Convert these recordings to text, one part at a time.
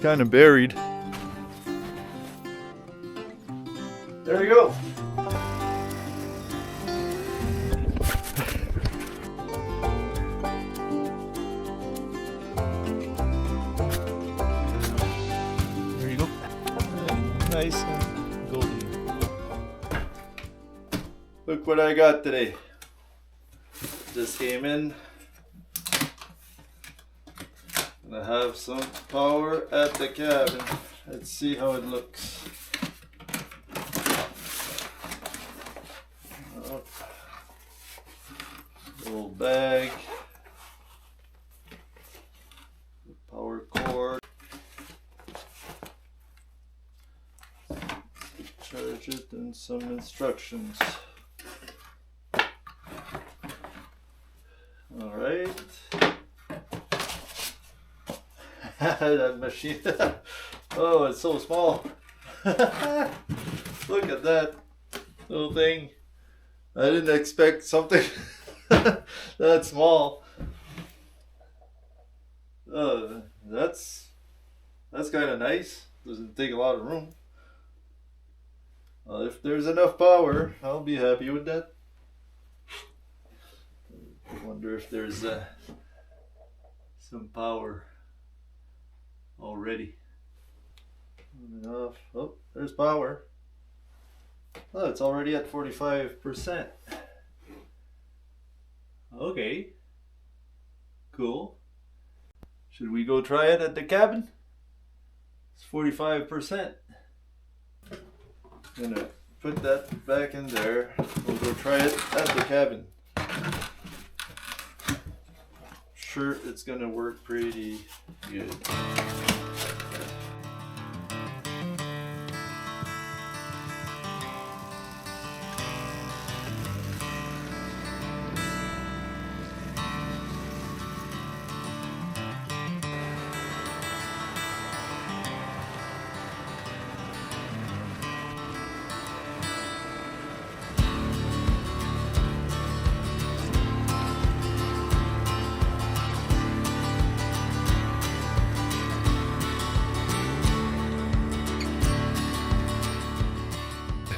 kind of buried. There you go. There you go. Nice and golden. Look what I got today. Just came in. I have some power at the cabin. Let's see how it looks. Oh. Little bag. Power cord. Charge it and some instructions. All right. That machine. Oh, it's so small. Look at that little thing. I didn't expect something that small. That's kind of nice. Doesn't take a lot of room. If there's enough power, I'll be happy with that. I wonder if there's some power already. Enough. Oh, there's power. Oh, it's already at 45%. Okay. Cool. Should we go try it at the cabin? It's 45%. I'm gonna put that back in there. We'll go try it at the cabin. Sure, it's gonna work pretty good.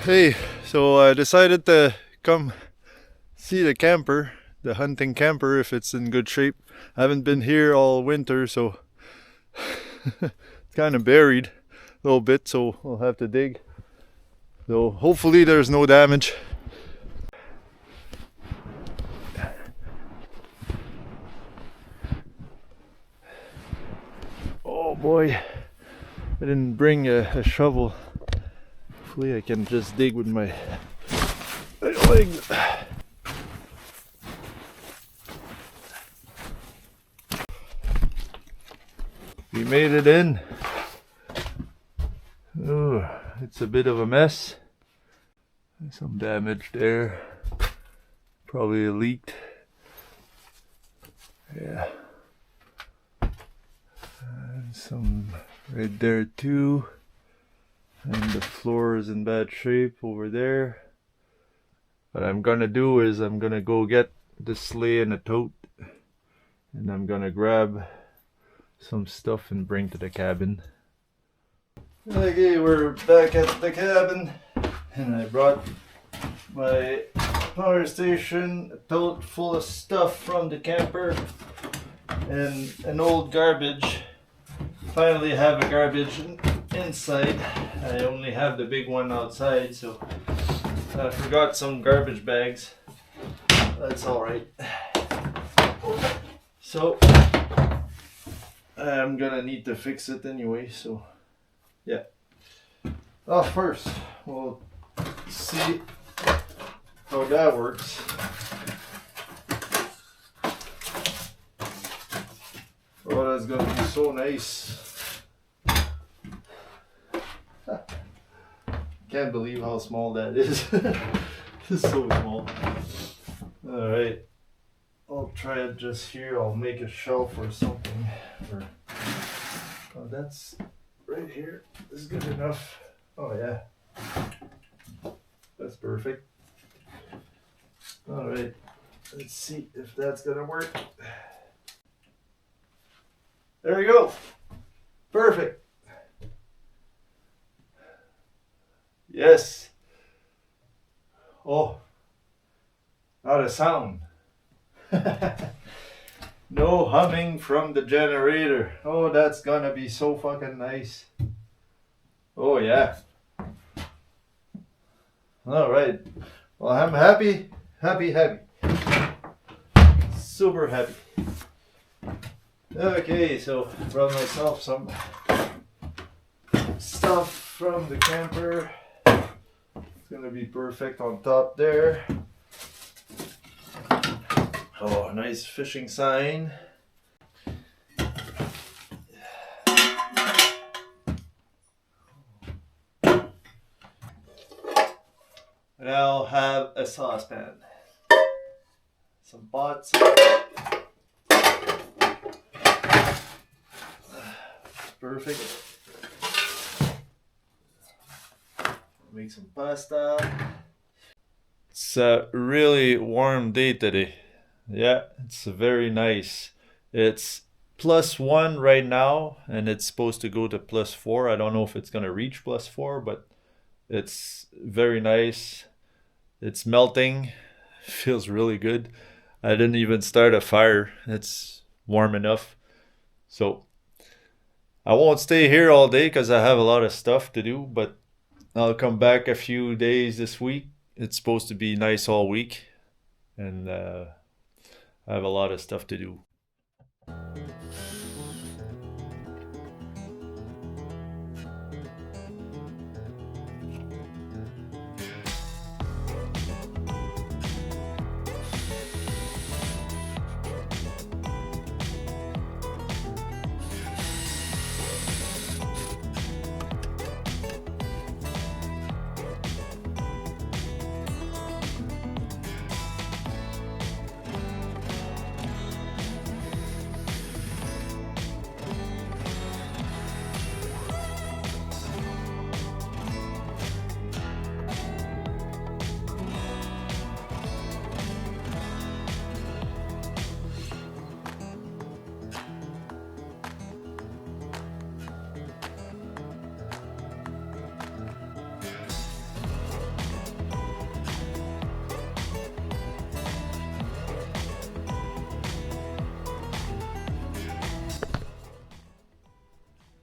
Hey, so I decided to come see the camper, the hunting camper, if it's in good shape. I haven't been here all winter, so it's kind of buried a little bit, so I'll have to dig. So hopefully there's no damage. Oh boy, I didn't bring a shovel. Hopefully I can just dig with my legs. We made it in. Oh, it's a bit of a mess. Some damage there. Probably leaked. Yeah. And some right there too. And the floor is in bad shape over there. What I'm gonna do is I'm gonna go get the sleigh and a tote, and I'm gonna grab some stuff and bring to the cabin. Okay, we're back at the cabin, and I brought my power station, a tote full of stuff from the camper, and an old garbage. Finally have a garbage inside. I only have the big one outside, so I forgot some garbage bags. That's alright. So I'm gonna need to fix it anyway, so yeah. First we'll see how that works. Oh, that's gonna be so nice. Can't believe how small that is. It's so small. Alright. I'll try it just here. I'll make a shelf or something. Oh, that's right here. This is good enough. Oh yeah. That's perfect. Alright. Let's see if that's gonna work. There we go. Perfect. Yes. Oh, not a sound. No humming from the generator. Oh, that's gonna be so fucking nice. Oh yeah. All right. Well, I'm happy. Super happy. Okay, so brought myself some stuff from the camper. It's gonna be perfect on top there. Oh, nice fishing sign. And I'll have a saucepan. Some pots. Perfect. Make some pasta. It's a really warm day today. Yeah, it's very nice. It's +1 right now, and it's supposed to go to +4. I don't know if it's gonna reach +4, but it's very nice. It's melting. Feels really good. I didn't even start a fire. It's warm enough. So I won't stay here all day because I have a lot of stuff to do, but I'll come back a few days this week. It's supposed to be nice all week, and I have a lot of stuff to do.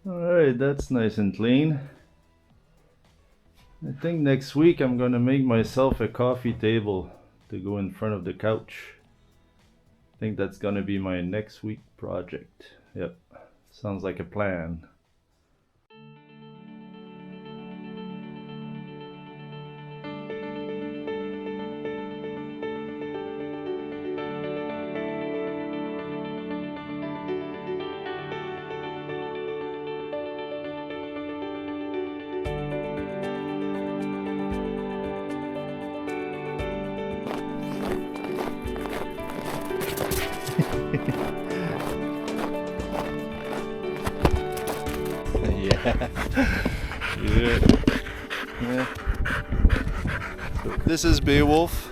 Alright, that's nice and clean. I think next week I'm gonna make myself a coffee table to go in front of the couch. I think that's gonna be my next week project. Yep, sounds like a plan. Yeah. So this is Beowulf.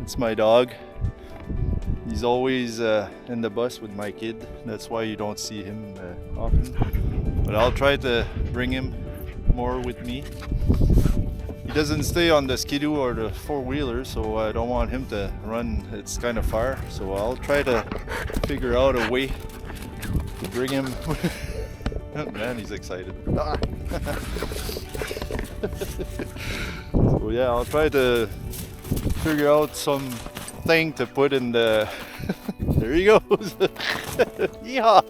It's my dog. He's always in the bus with my kid. That's why you don't see him often. But I'll try to bring him more with me. He doesn't stay on the skidoo or the four-wheeler, so I don't want him to run. It's kind of far, so I'll try to figure out a way to bring him. Oh, man, he's excited. So yeah, I'll try to figure out something to put in the... There he goes. Yeah.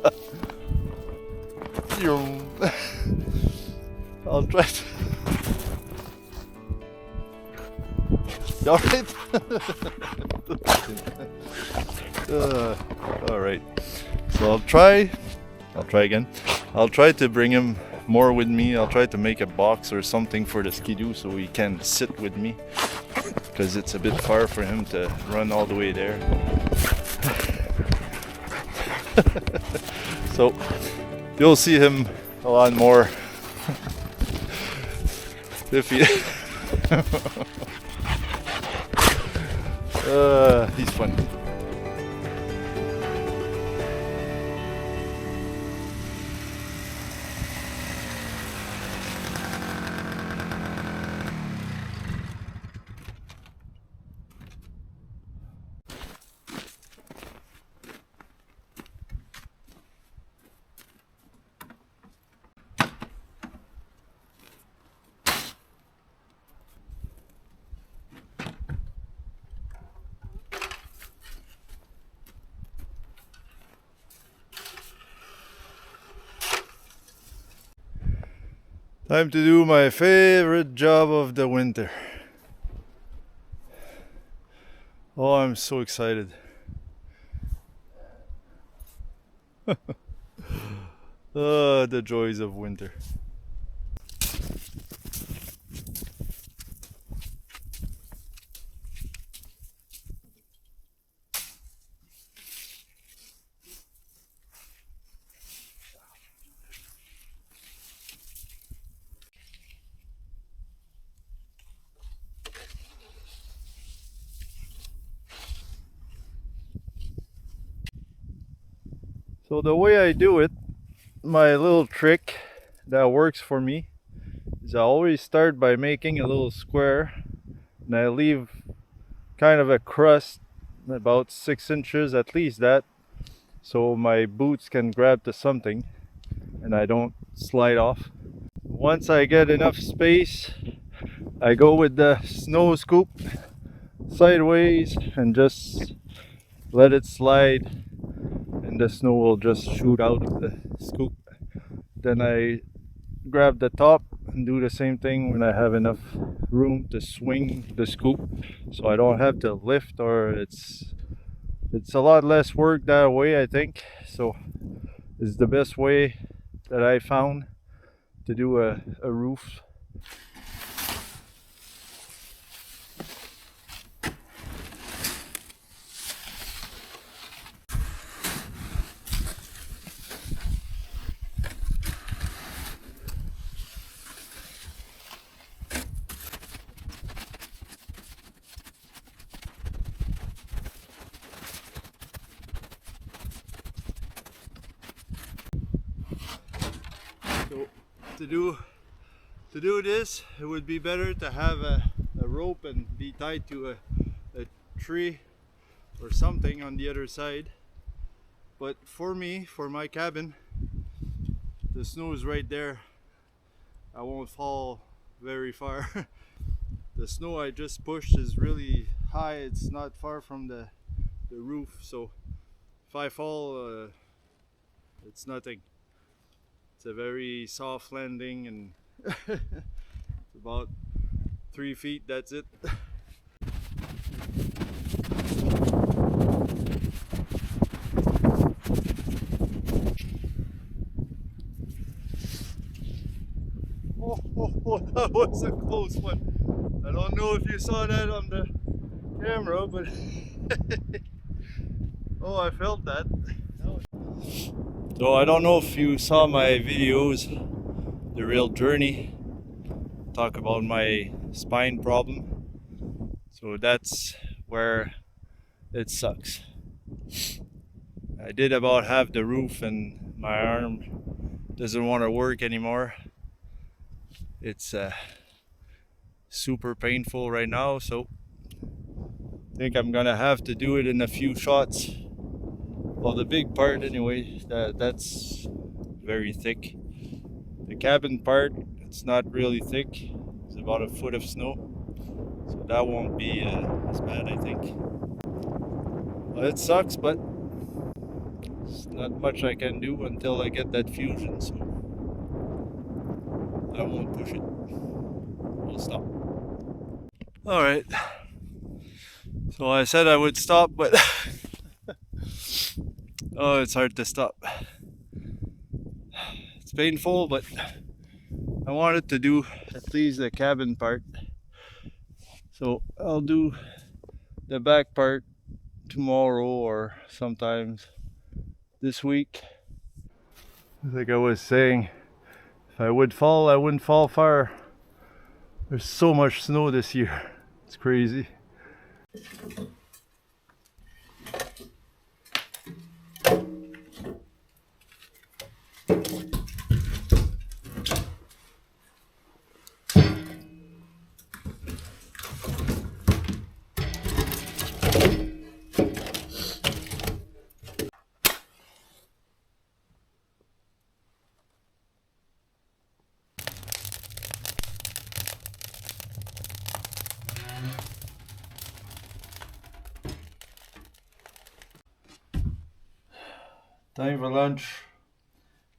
I'll try to... You alright? Alright. So I'll try again. I'll try to bring him more with me. I'll try to make a box or something for the skidoo so he can sit with me, because it's a bit far for him to run all the way there. So you'll see him a lot more if he he's funny. Time to do my favorite job of the winter. Oh, I'm so excited. The joys of winter. So the way I do it, my little trick that works for me, is I always start by making a little square and I leave kind of a crust about 6 inches, at least that, so my boots can grab to something and I don't slide off. Once I get enough space, I go with the snow scoop sideways and just let it slide, and the snow will just shoot out of the scoop. Then I grab the top and do the same thing when I have enough room to swing the scoop, so I don't have to lift, or it's a lot less work that way, I think. So it's the best way that I found to do a roof. So to do this, it would be better to have a rope and be tied to a tree or something on the other side. But for me, for my cabin, the snow is right there. I won't fall very far. The snow I just pushed is really high. It's not far from the roof, so if I fall, it's nothing. It's a very soft landing, and it's about 3 feet, that's it. Oh, that was a close one. I don't know if you saw that on the camera, but oh, I felt that. So I don't know if you saw my videos, The Real Journey, talk about my spine problem. So that's where it sucks. I did about half the roof and my arm doesn't want to work anymore. It's super painful right now, so I think I'm gonna have to do it in a few shots. Well, the big part anyway, that's very thick. The cabin part, it's not really thick. It's about a foot of snow, so that won't be as bad, I think. Well, it sucks, but there's not much I can do until I get that fusion, so I won't push it. We'll stop. Alright, so I said I would stop, but oh, it's hard to stop. It's painful, but I wanted to do at least the cabin part. So I'll do the back part tomorrow or sometimes this week. Like I was saying, if I would fall, I wouldn't fall far. There's so much snow this year. It's crazy. Time for lunch.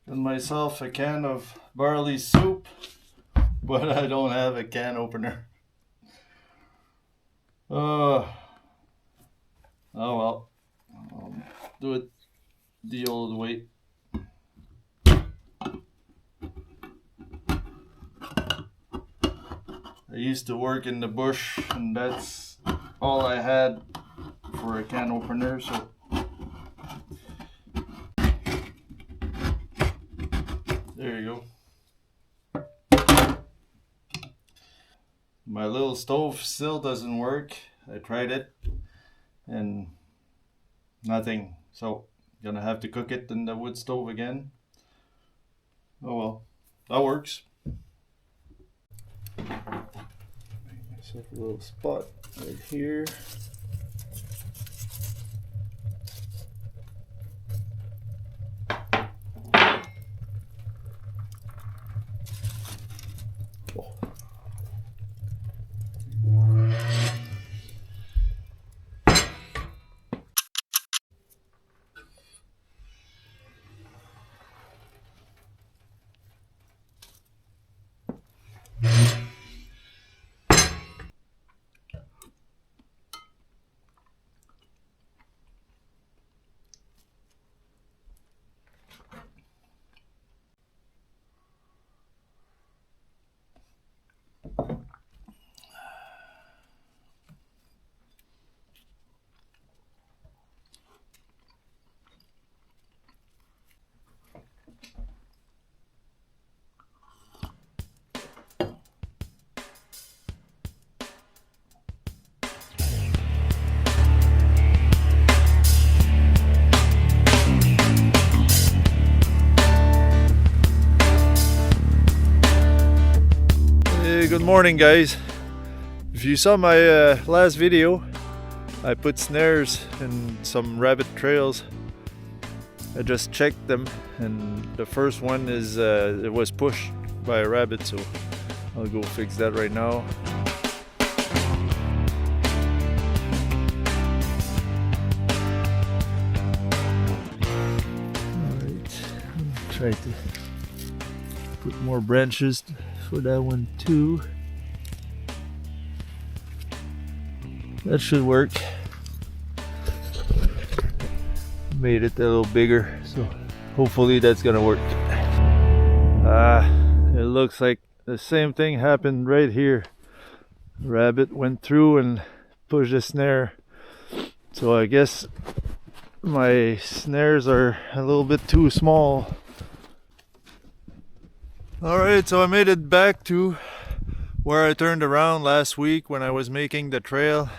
And myself a can of barley soup but I don't have a can opener. Oh well, I'll do it the old way. I used to work in the bush, and that's all I had for a can opener, so there you go. My little stove still doesn't work. I tried it and nothing, so gonna have to cook it in the wood stove again. Oh well, that works. Make myself a little spot right here. Good morning, guys. If you saw my last video, I put snares in some rabbit trails. I just checked them, and the first one is it was pushed by a rabbit, so I'll go fix that right now. Alright, I'll try to put more branches for that one too. That should work. Made it a little bigger, so hopefully that's gonna work. It looks like the same thing happened right here. Rabbit went through and pushed the snare. So I guess my snares are a little bit too small. Alright, so I made it back to where I turned around last week when I was making the trail.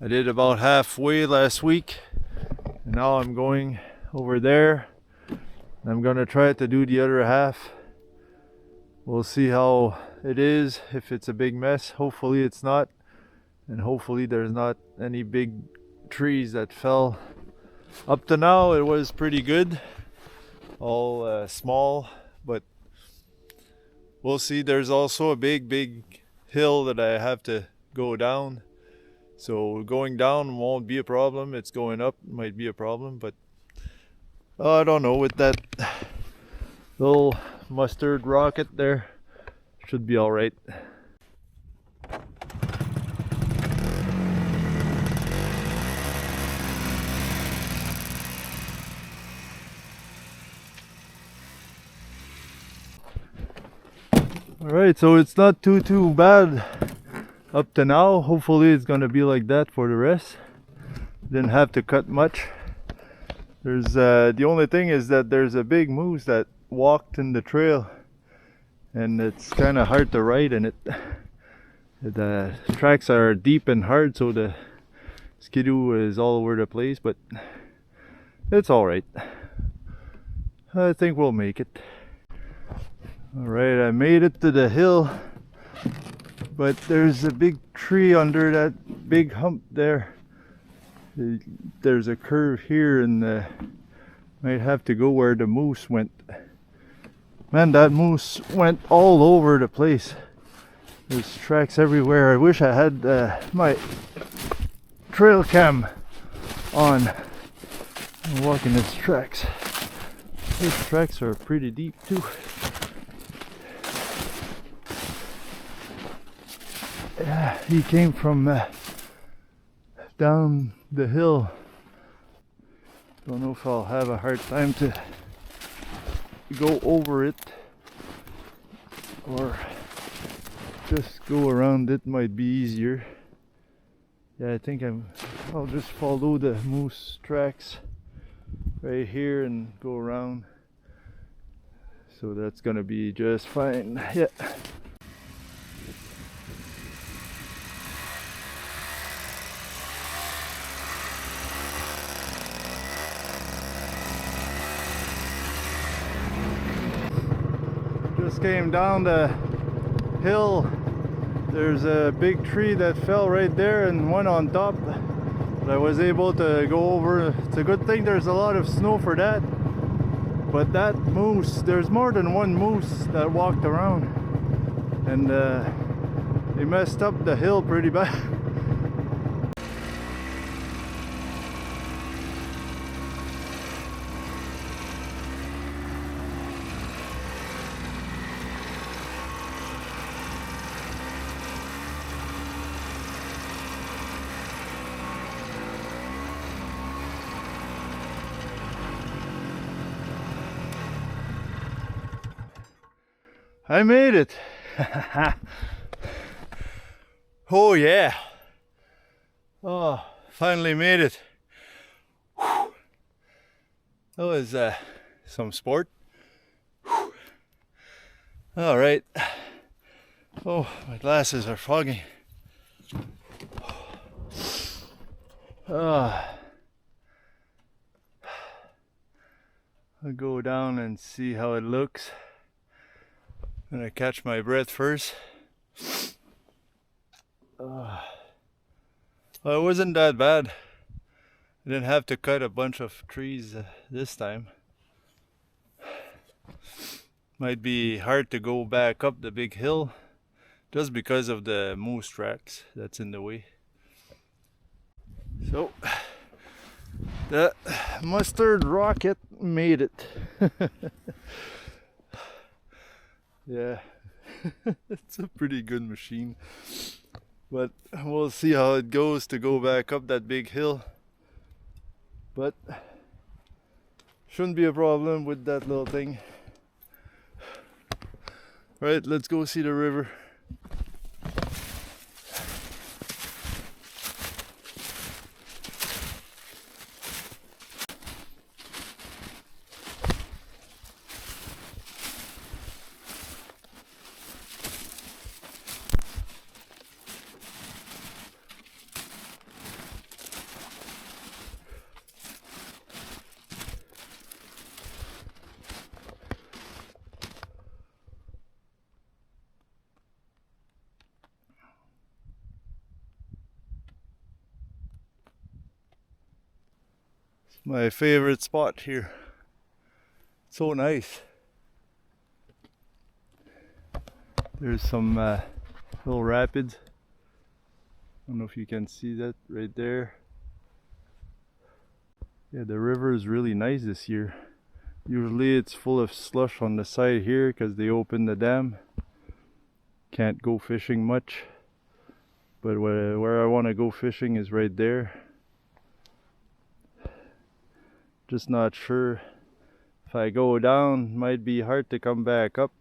I did about halfway last week, and now I'm going over there. I'm gonna try to do the other half. We'll see how it is, if it's a big mess. Hopefully it's not, and hopefully there's not any big trees that fell. Up to now it was pretty good, all small, but we'll see. There's also a big hill that I have to go down. So going down won't be a problem. It's going up might be a problem, but I don't know. With that little mustard rocket there, should be all right. Alright, so it's not too bad up to now. Hopefully it's gonna be like that for the rest. Didn't have to cut much. There's the only thing is that there's a big moose that walked in the trail, and it's kind of hard to ride in it. The tracks are deep and hard, so the skidoo is all over the place, but it's alright. I think we'll make it. Alright, I made it to the hill, but there's a big tree under that big hump there. There's a curve here, and might have to go where the moose went. Man, that moose went all over the place. There's tracks everywhere. I wish I had my trail cam on. I'm walking these tracks. These tracks are pretty deep too. he came from down the hill. Don't know if I'll have a hard time to go over it or just go around it. Might be easier. Yeah, I think I'll just follow the moose tracks right here and go around. So that's gonna be just fine. Yeah. Just came down the hill. There's a big tree that fell right there and one on top. But I was able to go over. It's a good thing there's a lot of snow for that. But that moose, there's more than one moose that walked around. And they messed up the hill pretty bad. I made it! Oh yeah! Oh, finally made it! Whew. That was some sport. Alright. Oh, my glasses are fogging. I'll go down and see how it looks. I'm gonna catch my breath first. Well, it wasn't that bad. I didn't have to cut a bunch of trees this time. Might be hard to go back up the big hill just because of the moose tracks that's in the way. So the mustard rocket made it. Yeah, it's a pretty good machine, but we'll see how it goes to go back up that big hill. But shouldn't be a problem with that little thing. Right, let's go see the river. My favorite spot here. So nice. There's some little rapids. I don't know if you can see that right there. Yeah, the river is really nice this year. Usually it's full of slush on the side here because they opened the dam. Can't go fishing much. But where I want to go fishing is right there. Just not sure if I go down, might be hard to come back up.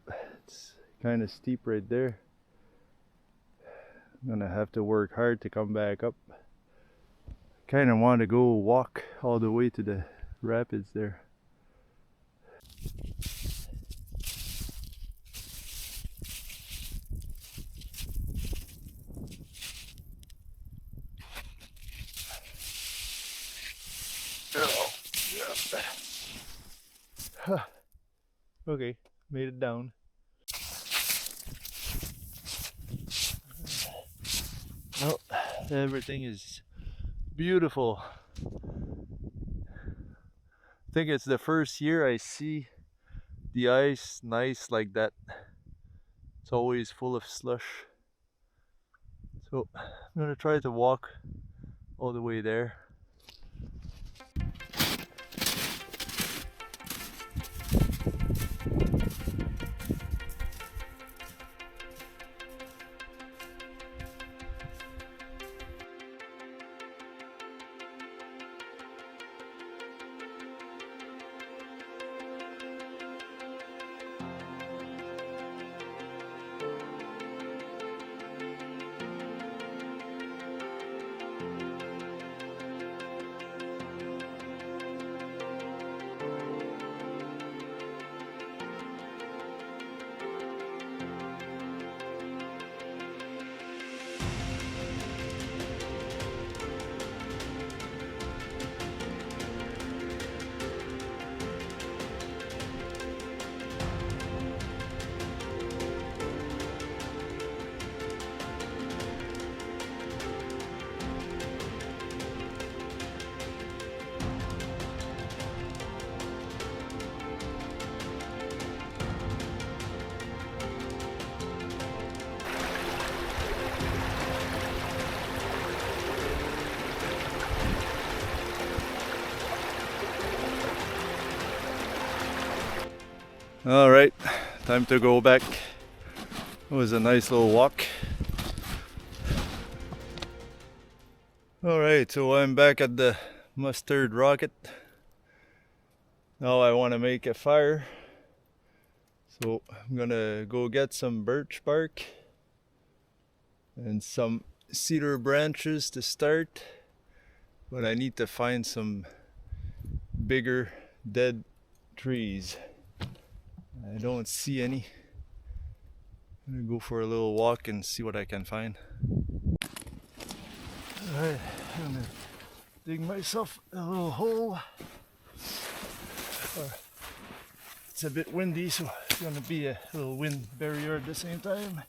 It's kind of steep right there. I'm gonna have to work hard to come back up. Kind of want to go walk all the way to the rapids there. Okay, made it down. Well, everything is beautiful. I think it's the first year I see the ice nice like that. It's always full of slush. So I'm gonna try to walk all the way there. All right, time to go back. It was a nice little walk. All right, so I'm back at the mustard rocket. Now I want to make a fire. So I'm gonna go get some birch bark and some cedar branches to start. But I need to find some bigger dead trees. I don't see any. I'm gonna go for a little walk and see what I can find. Alright, I'm gonna dig myself a little hole. It's a bit windy, so it's gonna be a little wind barrier at the same time.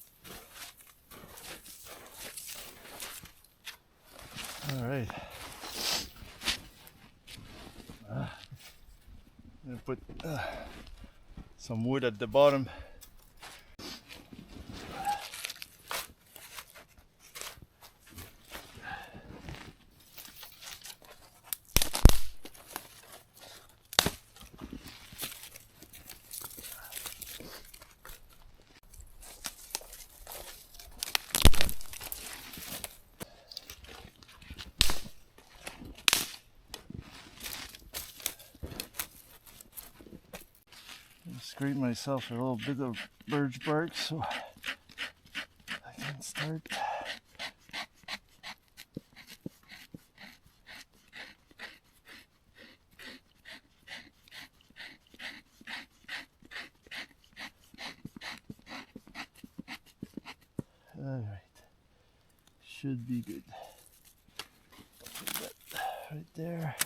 Alright. I'm gonna put some wood at the bottom. Scrape myself a little bit of birch bark so I can start. Alright, should be good. Put that right there.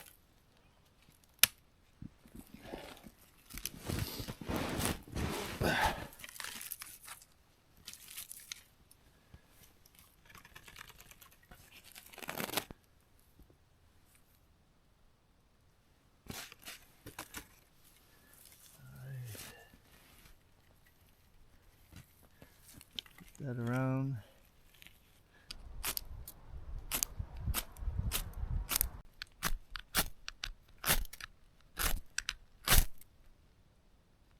That around.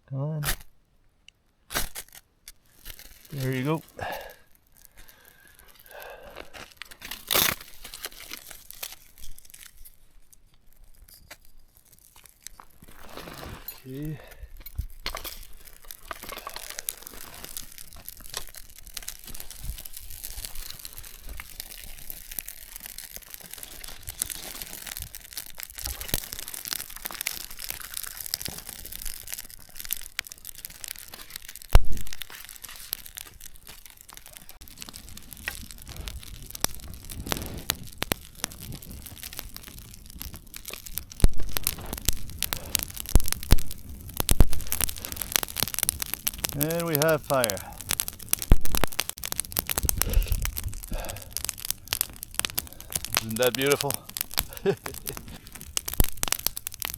Come on. There you go. Okay. And we have fire. Isn't that beautiful?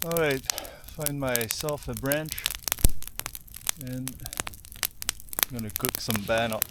Alright, find myself a branch and I'm gonna cook some bannock.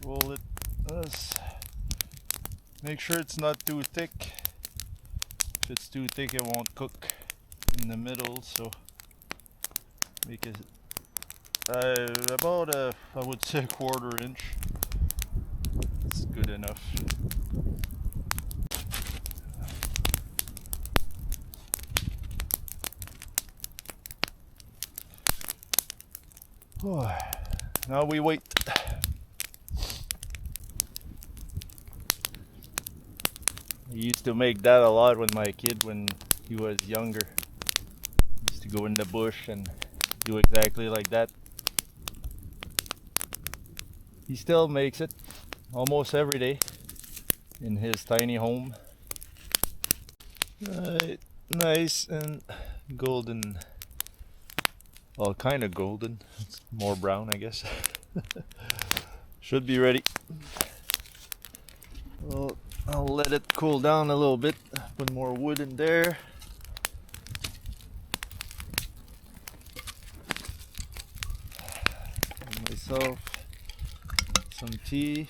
Roll it thus. Make sure it's not too thick. If it's too thick, it won't cook in the middle, so make it about I would say a 1/4 inch. It's good enough. Oh, now we wait. I used to make that a lot with my kid when he was younger. Used to go in the bush and do exactly like that. He still makes it almost every day in his tiny home. Right, nice and golden. Well, kind of golden. It's more brown, I guess. Should be ready. Well, I'll let it cool down a little bit. Put more wood in there. Give myself some tea.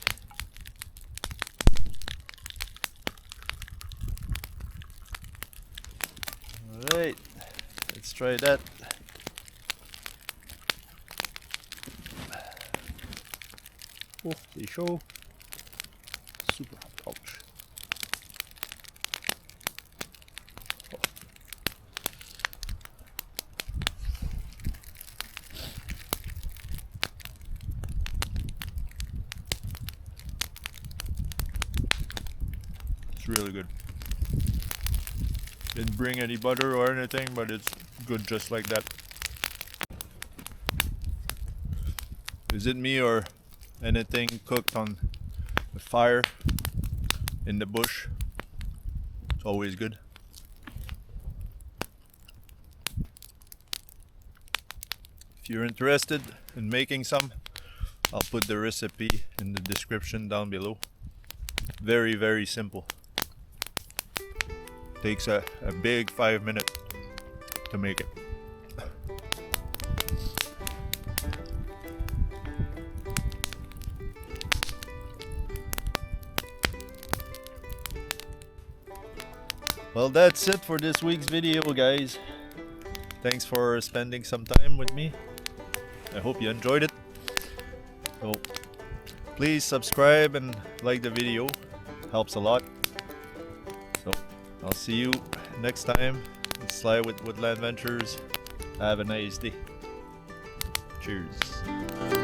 Alright, let's try that. Oh, they show. Super hot pouch. Oh. It's really good. Didn't bring any butter or anything, but it's good just like that. Is it me or anything cooked on the fire in the bush? It's always good. If you're interested in making some, I'll put the recipe in the description down below. Very, very simple. Takes a big 5 minutes to make it. Well, that's it for this week's video, guys. Thanks for spending some time with me. I hope you enjoyed it. So please subscribe and like the video. Helps a lot. So I'll see you next time. Let's slide with Woodland Ventures. Have a nice day. Cheers.